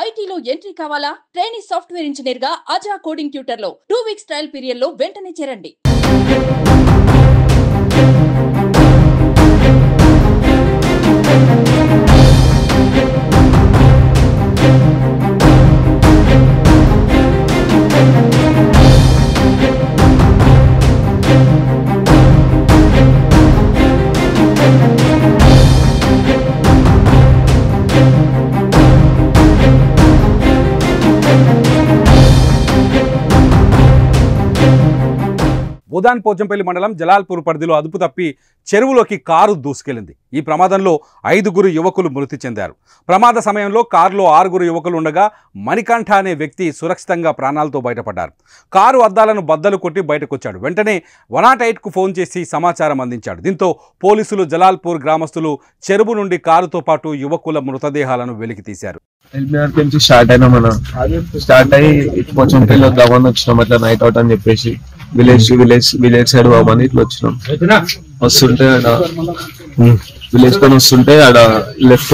ఐటీలో ఎంట్రీ కావాలా? Training software engineer గా అజా కోడింగ్ ట్యూటర్ లో 2 వీక్స్ ట్రయల్ పీరియడ్ లో వెంటనే చేరండి. బుదాన్ పోచంపల్లి మండలం జలాల్పూర్ పరిధిలో అదుపు తప్పి చెరువులోకి కారు దూసుకెళ్లింది. ఈ ప్రమాదంలో 5 యువకులు మృతి చెందారు. ప్రమాద సమయంలో కారులో 6 యువకులు ఉండగా మణికంఠ అనే వ్యక్తి సురక్షితంగా ప్రాణాలతో బయటపడ్డారు. కారు అద్దాలను బద్దలు కొట్టి బయటకొచ్చాడు. వెంటనే 108కు ఫోన్ చేసి సమాచారం అందించాడు. దీంతో పోలీసులు, జలాల్పూర్ గ్రామస్తులు చెరువు నుండి కారుతో పాటు యువకుల మృతదేహాలను వెలికి తీశారు. స్టార్ట్ అయ్యి పోచంపల్లి వద్దామని వచ్చినాం. అట్లా నైట్ అవుట్ అని చెప్పేసి విలేజ్ సైడ్ పోమని ఇట్లా వచ్చినాం. వస్తుంటే విలేజ్ పని వస్తుంటే ఆడ లెఫ్ట్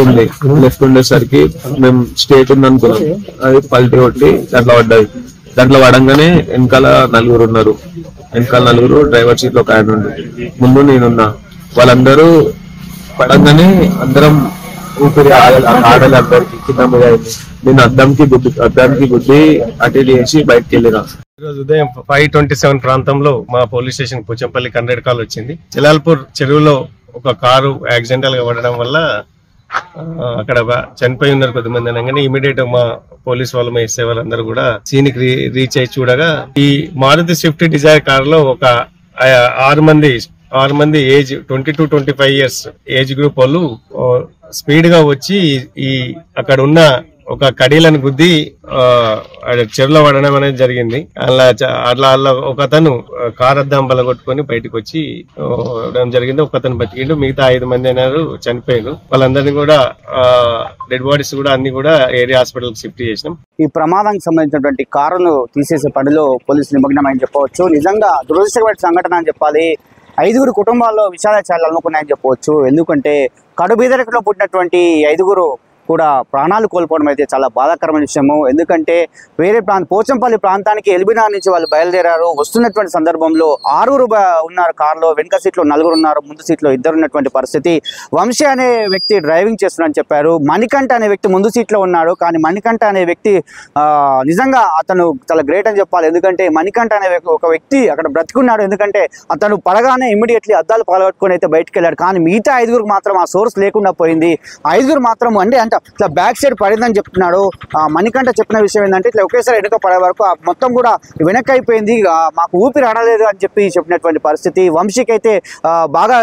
ఉండేసరికి మేము స్టేట్ ఉంది అనుకున్నాం. అది పల్టీ కొట్టి దాంట్లో పడ్డది. దాంట్లో పడంగానే వెనకాల 4 ఉన్నారు. వెనకాల 4, డ్రైవర్ సీట్ లో ఒక ఆయన ఉండి, ముందు నేనున్నా. వాళ్ళందరూ పడంగానే అందరం ఊపిరి ఆడలు అందరికి కింద మీద అయింది. నేను అద్దానికి గుద్ది అటు చేసి బయటకు వెళ్ళినా. ఈరోజు ఉదయం 5:27 ప్రాంతంలో మా పోలీస్ స్టేషన్ పోచంపల్లి కండ్రెడ్ కాల్ వచ్చింది. జలాల్పూర్ చెరువులో ఒక కారు యాక్సిడెంటల్ గా పడడం వల్ల అక్కడ చనిపోయి ఉన్నారు కొద్దిమంది అనగానే ఇమీడియట్ మా పోలీస్ వాళ్ళు, మా ఎస్ఐ వాళ్ళందరూ కూడా సీన్ కి రీచ్ అయ్యి చూడగా ఈ మారుతి స్విఫ్ట్ డిజైర్ కార్ లో ఒక 6 మంది ఏజ్ 22-25 ఇయర్స్ ఏజ్ గ్రూప్ వాళ్ళు స్పీడ్ గా వచ్చి ఈ అక్కడ ఉన్న ఒక కడీలను గుద్ది చెరువులో పడడం అనేది జరిగింది. అట్లా ఒక అతను కార్ అద్దం బలగొట్టుకొని బయటకు వచ్చి జరిగింది. ఒక అతను బతికిండు, మిగతా 5 మంది అయినారు చనిపోయారు. వాళ్ళందరినీ కూడా డెడ్ బాడీస్ కూడా అన్ని కూడా ఏరియా హాస్పిటల్ కి షిఫ్ట్ చేసినాం. ఈ ప్రమాదానికి సంబంధించినటువంటి కారును తీసేసే పనిలో పోలీసులు నిమగ్నమని చెప్పవచ్చు. నిజంగా దురదృష్టకరమైన సంఘటన అని చెప్పాలి. 5 కుటుంబాల్లో విషాదాలు అలుముకున్నాయని చెప్పవచ్చు. ఎందుకంటే కడుబీదరికలో పుట్టినటువంటి 5 కూడా ప్రాణాలు కోల్పోవడం అయితే చాలా బాధాకరమైన విషయము. ఎందుకంటే వేరే పోచంపల్లి ప్రాంతానికి ఎల్బినార్ నుంచి వాళ్ళు బయలుదేరారు. వస్తున్నటువంటి సందర్భంలో 6 ఉన్నారు కారులో. వెనుక సీట్లో 4 ఉన్నారు, ముందు సీట్లో 2 ఉన్నటువంటి పరిస్థితి. వంశీ అనే వ్యక్తి డ్రైవింగ్ చేస్తున్నారని చెప్పారు. మణికంఠ అనే వ్యక్తి ముందు సీట్లో ఉన్నాడు. కానీ మణికంఠ అనే వ్యక్తి నిజంగా అతను చాలా గ్రేట్ అని చెప్పాలి. ఎందుకంటే మణికంఠ అనే ఒక వ్యక్తి అక్కడ బ్రతికున్నాడు. ఎందుకంటే అతను పడగానే ఇమ్మీడియట్లీ అద్దాలు పగలగొట్టుకొని అయితే బయటకు వెళ్ళాడు. కానీ మిగతా 5 మాత్రం ఆ సోర్స్ లేకుండా పోయింది. 5 మాత్రం అంటే ఇట్లా బ్యాక్ సైడ్ పడిందని చెప్తున్నాడు. మణికంఠ చెప్పిన విషయం ఏంటంటే ఇట్లా ఒకేసారి వెనుక పడే వరకు మొత్తం కూడా వెనక్కి అయిపోయింది, మాకు ఊపిరి ఆడలేదు అని చెప్పినటువంటి పరిస్థితి. వంశీకి అయితే బాగా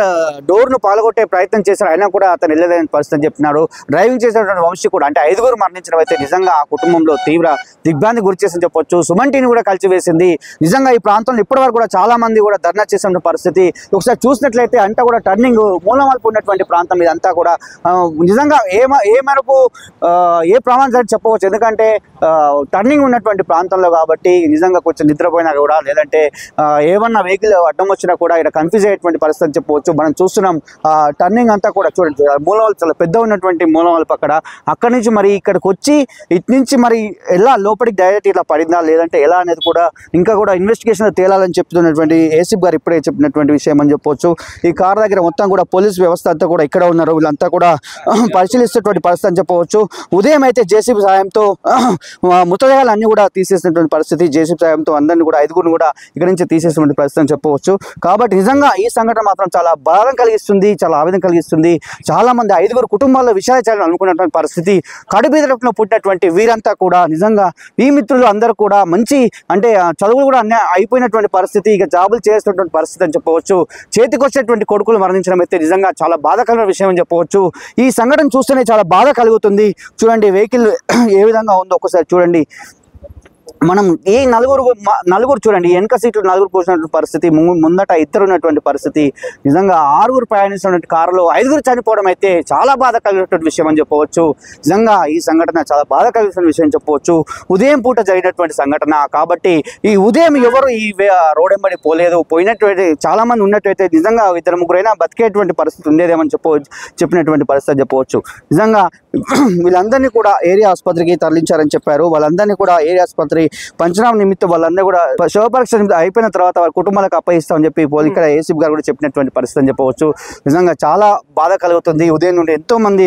డోర్ను పాల్గొట్టే ప్రయత్నం చేశారు, అయినా కూడా అతను వెళ్ళలేని పరిస్థితి అని చెప్తున్నాడు. డ్రైవింగ్ చేసినటువంటి వంశీ కూడా అంటే 5 మరణించడం అయితే నిజంగా ఆ కుటుంబంలో తీవ్ర దిగ్భ్రాంతి గురి చేసింది చెప్పొచ్చు. సుమంటిని కూడా కలిసివేసింది. నిజంగా ఈ ప్రాంతంలో ఇప్పటి వరకు కూడా చాలా మంది కూడా ధర్నా చేసిన పరిస్థితి. ఒకసారి చూసినట్లయితే అంతా కూడా టర్నింగ్ మూలమలుపు ఉన్నటువంటి ప్రాంతం ఇదంతా కూడా. నిజంగా ఏ మేరకు ఏ ప్రమాదం చెప్పవచ్చు. ఎందుకంటే టర్నింగ్ ఉన్నటువంటి ప్రాంతంలో కాబట్టి నిజంగా కొంచెం నిద్రపోయినా కూడా, లేదంటే ఏమన్నా వెహికల్ అడ్డం వచ్చినా కూడా ఇక్కడ కన్ఫ్యూజ్ అయ్యేటువంటి పరిస్థితి చెప్పవచ్చు. మనం చూస్తున్నాం టర్నింగ్ అంతా కూడా చూడండి, మూలమలుపు చాలా పెద్ద ఉన్నటువంటి మూలమలుపు అక్కడి నుంచి మరి ఇక్కడికి వచ్చి ఇటు నుంచి మరి ఎలా లోపలికి డైరెక్ట్ ఇట్లా పడిందా లేదంటే ఎలా అనేది కూడా ఇంకా కూడా ఇన్వెస్టిగేషన్ తేలాలని చెప్తున్నటువంటి ఏసీపీ గారు ఇప్పుడే చెప్పినటువంటి విషయం అని చెప్పవచ్చు. ఈ కార్ దగ్గర మొత్తం కూడా పోలీస్ వ్యవస్థ అంతా కూడా ఇక్కడ ఉన్నారు. వీళ్ళంతా కూడా పరిశీలిస్తున్నటువంటి పరిస్థితి అని చెప్పవచ్చు. ఉదయం అయితే జేసీబీ సాయంతో మృతదేహాలు అన్ని కూడా తీసేసినటువంటి పరిస్థితి. జేసీబీ సాయంతో అందరినీ కూడా 5 కూడా ఇక్కడ నుంచి తీసేసినటువంటి పరిస్థితి అని చెప్పవచ్చు. కాబట్టి నిజంగా ఈ సంఘటన మాత్రం చాలా బాధ కలిగిస్తుంది, చాలా ఆవేదన కలిగిస్తుంది. చాలా మంది 5 కుటుంబాల్లో విషాదాలు అనుకున్నటువంటి పరిస్థితి. కడుబీదలో పుట్టినటువంటి వీరంతా కూడా నిజంగా ఈ మిత్రులు అందరూ కూడా మంచి అంటే చదువులు కూడా అన్నీ అయిపోయినటువంటి పరిస్థితి, ఇక జాబులు చేస్తున్నటువంటి పరిస్థితి అని చెప్పవచ్చు. చేతికి వచ్చేటువంటి కొడుకులు మరణించడం అయితే నిజంగా చాలా బాధాకరమైన విషయం అని చెప్పవచ్చు. ఈ సంఘటన చూస్తేనే చాలా బాధ కలుగుతుంది. చూడండి వెహికల్ ఏ విధంగా ఉందో ఒక్కసారి చూడండి. మనం ఈ నలుగురు చూడండి, వెనక సీట్లు నలుగురు కూర్చున్నటువంటి పరిస్థితి, ముందట ఇద్దరు ఉన్నటువంటి పరిస్థితి. నిజంగా 6 ప్రయాణిస్తున్నటువంటి కారులో 5 చనిపోవడం అయితే చాలా బాధ కలిగినటువంటి విషయం అని చెప్పవచ్చు. నిజంగా ఈ సంఘటన చాలా బాధ కలిగిన విషయం చెప్పవచ్చు. ఉదయం పూట జరిగినటువంటి సంఘటన కాబట్టి ఈ ఉదయం ఎవరు ఈ రోడ్ వెంబడి పోలేదు. పోయినటువంటి చాలా మంది ఉన్నట్టయితే నిజంగా 2-3 బతికేటువంటి పరిస్థితి ఉండేదేమని చెప్పినటువంటి పరిస్థితి చెప్పవచ్చు. నిజంగా వీళ్ళందరినీ కూడా ఏరియా ఆసుపత్రికి తరలించారని చెప్పారు. వాళ్ళందరినీ కూడా ఏరియా ఆసుపత్రి పంచనామా నిమిత్తం వాళ్ళందరూ కూడా శవపరీక్ష అయిపోయిన తర్వాత వాళ్ళ కుటుంబాలకు అప్పగిస్తామని చెప్పి ఇక్కడ ఏసీపీ గారు కూడా చెప్పినటువంటి పరిస్థితి అని చెప్పవచ్చు. నిజంగా చాలా బాధ కలుగుతుంది. ఉదయం నుండి ఎంతో మంది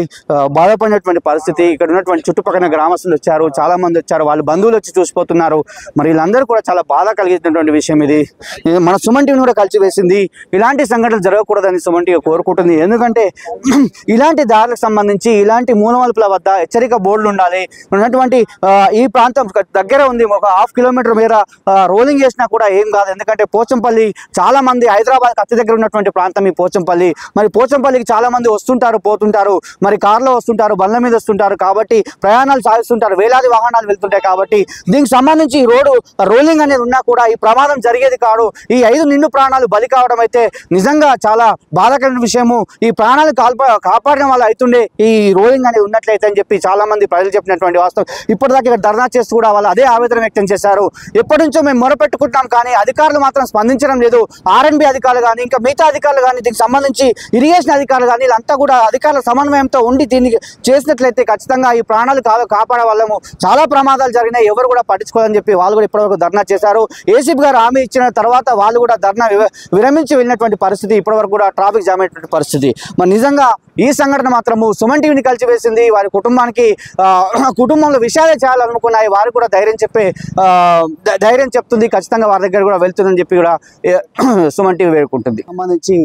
బాధపడినటువంటి పరిస్థితి. ఇక్కడ ఉన్నటువంటి చుట్టుపక్కల గ్రామస్తులు వచ్చారు, చాలా మంది వచ్చారు, వాళ్ళ బంధువులు వచ్చి చూసిపోతున్నారు. మరి వీళ్ళందరూ కూడా చాలా బాధ కలిగినటువంటి విషయం ఇది. మన సుమన్ టీవీని కూడా కలిసివేసింది. ఇలాంటి సంఘటనలు జరగకూడదని సుమన్ టీవీ కోరుకుంటుంది. ఎందుకంటే ఇలాంటి దారులకు సంబంధించి ఇలాంటి మూలమలుపుల వద్ద హెచ్చరిక బోర్డులు ఉండాలి. ఉన్నటువంటి ఈ ప్రాంతం దగ్గర ఉంది, ఒక 1/2 కిలోమీటర్ మేర రోలింగ్ చేసినా కూడా ఏం కాదు. ఎందుకంటే పోచంపల్లి చాలా మంది హైదరాబాద్ అతి దగ్గర ఉన్నటువంటి ప్రాంతం ఈ పోచంపల్లి. మరి పోచంపల్లికి చాలా మంది వస్తుంటారు, పోతుంటారు, మరి కార్లో వస్తుంటారు, బండ్ల మీద వస్తుంటారు, కాబట్టి ప్రయాణాలు సాగిస్తుంటారు, వేలాది వాహనాలు వెళ్తుంటాయి. కాబట్టి దీనికి సంబంధించి ఈ రోడ్డు రోలింగ్ అనేది ఉన్నా కూడా ఈ ప్రమాదం జరిగేది కాదు. ఈ 5 నిండు ప్రాణాలు బలి కావడం అయితే నిజంగా చాలా బాధాకరమైన విషయము. ఈ ప్రాణాలు కాపాడడం వల్ల అవుతుండే ఈ రోలింగ్ అనేది ఉన్నట్లయితే అని చెప్పి చాలా మంది ప్రజలు చెప్పినటువంటి వాస్తవం. ఇప్పటిదాకా ఇక్కడ ధర్నా చేస్తూ కూడా వాళ్ళు అదే ఆవేదన వ్యక్తం చేశారు. ఎప్పటి నుంచో మేము మొరపెట్టుకుంటాం, కానీ అధికారులు మాత్రం స్పందించడం లేదు. ఆర్ఎన్బి అధికారులు కానీ, ఇంకా మిగతా అధికారులు కానీ, దీనికి సంబంధించి ఇరిగేషన్ అధికారులు కానీ, వీళ్ళంతా కూడా అధికారుల సమన్వయంతో ఉండి దీన్ని చేసినట్లయితే ఖచ్చితంగా ఈ ప్రాణాలు కాపాడే వాళ్ళము. చాలా ప్రమాదాలు జరిగినాయి, ఎవరు కూడా పట్టించుకోవాలని చెప్పి వాళ్ళు కూడా ఇప్పటివరకు ధర్నా చేశారు. ఏసీపీ గారు హామీ ఇచ్చిన తర్వాత వాళ్ళు కూడా ధర్నా విరమించి వెళ్ళినటువంటి పరిస్థితి, ఇప్పటివరకు కూడా ట్రాఫిక్ జామ్ అయినటువంటి పరిస్థితి. మరి నిజంగా ఈ సంఘటన మాత్రము సుమన్ టీవీని కలిసివేసింది. వారి కుటుంబంలో విషయాలే చేయాలనుకున్నాయి. వారు కూడా ధైర్యం చెప్తుంది. ఖచ్చితంగా వారి దగ్గర కూడా వెళ్తుందని చెప్పి కూడా సుమన్ టీవీ వేడుకుంటుంది. సంబంధించి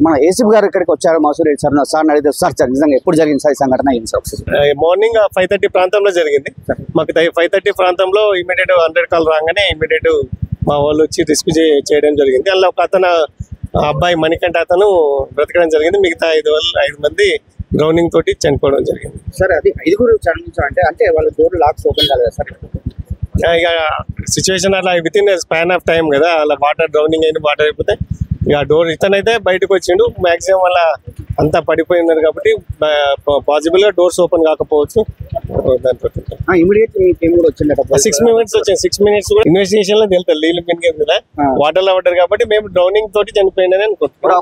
మన ఏసీపీ గారు ఇక్కడికి వచ్చారు. మసూర్ రెడ్డి సార్ అడిగితే సార్ నిజంగా ఎప్పుడు జరిగింది సార్ ఈ సంఘటన? మార్నింగ్ 5:30 ప్రాంతంలో జరిగింది. మాకు 5:30 ప్రాంతంలో ఇమీడియట్ 100 కాల్ రాగానే ఇమీడియట్ మా వాళ్ళు వచ్చి రెస్క్యూ చేయడం జరిగింది. అందులో ఒక అబ్బాయి మణికంఠ అతను బ్రతకడం జరిగింది. మిగతా 5 మంది డ్రౌనింగ్ తోటి చనిపోవడం జరిగింది. సార్ అది 5 చనిపోయించారంటే అంటే వాళ్ళ డోర్ లాక్స్ ఓపెన్ కాలేదు సార్? ఇక సిచ్యువేషన్ అలా with in span of time కదా, అలా డ్రౌనింగ్ అయిన వాటర్ అయిపోతే ఇక డోర్ ఇతనైతే బయటకు వచ్చిండు. మాక్సిమం వల్ల అంతా పడిపోయి ఉన్నారు కాబట్టి పాసిబుల్ గా డోర్స్ ఓపెన్ కాకపోవచ్చు. 6 minutes వచ్చింది. 6 minutes కూడా ఇన్వెస్టిగేషన్ లో తెలుస్తుంది. నీళ్ళు పెరిగింది కదా, వాటర్ లో పడ్డారు కాబట్టి మేము డ్రౌనింగ్ తోటి చనిపోయిందని అనుకుంటున్నాం.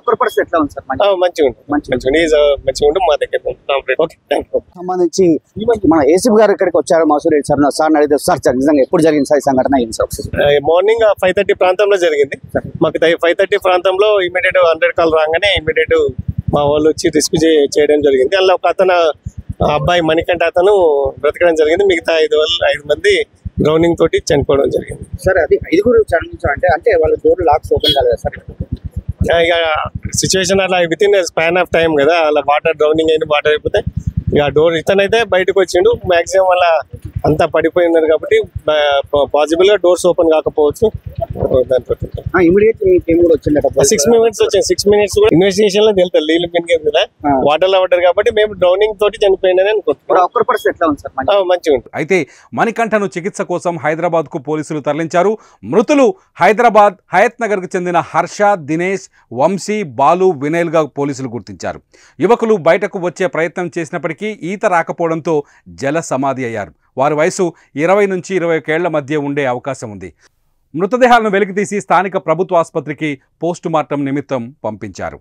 మంచిగా ఉంటుంది మా దగ్గర. సంబంధించి మన ఏసీపీ గారు ఇక్కడికి వచ్చారు. మసూర్ రెడ్డి సార్ అడిగితే సార్ నిజంగా ఎప్పుడు జరిగింది సార్ ఈ సంఘటన? మార్నింగ్ 5:30 ప్రాంతంలో జరిగింది. మాకు 5:30 ప్రాంతంలో ఇమీడియట్ 100 కాల్ రాగానే ఇమీడియట్ మా వాళ్ళు వచ్చి రెస్క్యూ చేయడం జరిగింది. అందులో ఒక అబ్బాయి మణికంఠ అతను బ్రతకడం జరిగింది. మిగతా 5 మంది డ్రౌనింగ్ తోటి చనిపోవడం జరిగింది. సార్ అది 5 చనిపోయించారంటే అంటే వాళ్ళ డోర్ లాక్స్ ఓపెన్ కాలేదు సార్? ఇక సిచ్యువేషన్ అలా with in span of time కదా, అలా డ్రౌనింగ్ అయిన వాటర్ అయిపోతే ఇక డోర్ ఇతనైతే బయటకు వచ్చిండు. మాక్సిమం వల్ల అంతా పడిపోయి ఉన్నారు కాబట్టి పాసిబుల్ గా డోర్స్ ఓపెన్ కాకపోవచ్చు. 6 minutes వచ్చింది. 6 minutes కూడా ఇన్వెస్టిగేషన్ లో తెలుస్తుంది. నీళ్ళు పెరిగింది కదా, వాటర్ లో పడ్డారు కాబట్టి మేము డ్రౌనింగ్ తోటి చనిపోయిందని అనుకుంటున్నాం. మంచిగా ఉంటుంది. అయితే మణికంఠను చికిత్స కోసం హైదరాబాద్ కు పోలీసులు తరలించారు. మృతులు హైదరాబాద్ హయత్ నగర్ కు చెందిన హర్ష, దినేష్, వంశీ, బాలు, వినయల్ గా పోలీసులు గుర్తించారు. యువకులు బయటకు వచ్చే ప్రయత్నం చేసినప్పటికీ ఈత రాకపోవడంతో జల సమాధి అయ్యారు. వారి వయసు 20 నుంచి 21 ఏళ్ల మధ్య ఉండే అవకాశం ఉంది. మృతదేహాలను వెలికితీసి స్థానిక ప్రభుత్వ ఆసుపత్రికి పోస్టుమార్టం నిమిత్తం పంపించారు.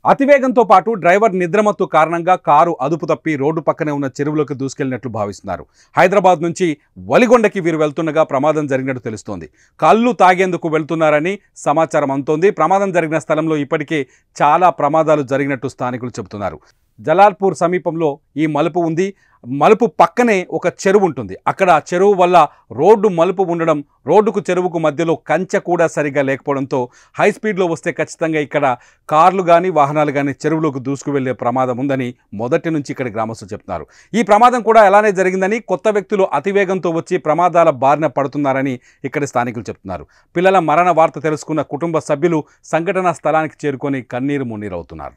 అతివేగంతో పాటు డ్రైవర్ నిద్రమత్తు కారణంగా కారు అదుపు తప్పి రోడ్డు పక్కనే ఉన్న చెరువులోకి దూసుకెళ్లినట్లు భావిస్తున్నారు. హైదరాబాద్ నుంచి వలిగొండకి వీరు వెళ్తుండగా ప్రమాదం జరిగినట్టు తెలుస్తోంది. కళ్ళు తాగేందుకు వెళ్తున్నారని సమాచారం అందుతోంది. ప్రమాదం జరిగిన స్థలంలో ఇప్పటికే చాలా ప్రమాదాలు జరిగినట్టు స్థానికులు చెబుతున్నారు. జలాల్పూర్ సమీపంలో ఈ మలుపు ఉంది. మలుపు పక్కనే ఒక చెరువు ఉంటుంది. అక్కడ చెరువు వల్ల రోడ్డు మలుపు ఉండడం, రోడ్డుకు చెరువుకు మధ్యలో కంచె కూడా సరిగా లేకపోవడంతో హై స్పీడ్లో వస్తే ఖచ్చితంగా ఇక్కడ కార్లు కానీ వాహనాలు కానీ చెరువులోకి దూసుకు వెళ్లే ప్రమాదం ఉందని మొదటి నుంచి ఇక్కడ గ్రామస్తులు చెప్తున్నారు. ఈ ప్రమాదం కూడా ఎలానే జరిగిందని, కొత్త వ్యక్తులు అతివేగంతో వచ్చి ప్రమాదాల బారిన పడుతున్నారని ఇక్కడి స్థానికులు చెప్తున్నారు. పిల్లల మరణ వార్త తెలుసుకున్న కుటుంబ సభ్యులు సంఘటనా స్థలానికి చేరుకొని కన్నీరు మున్నీరవుతున్నారు.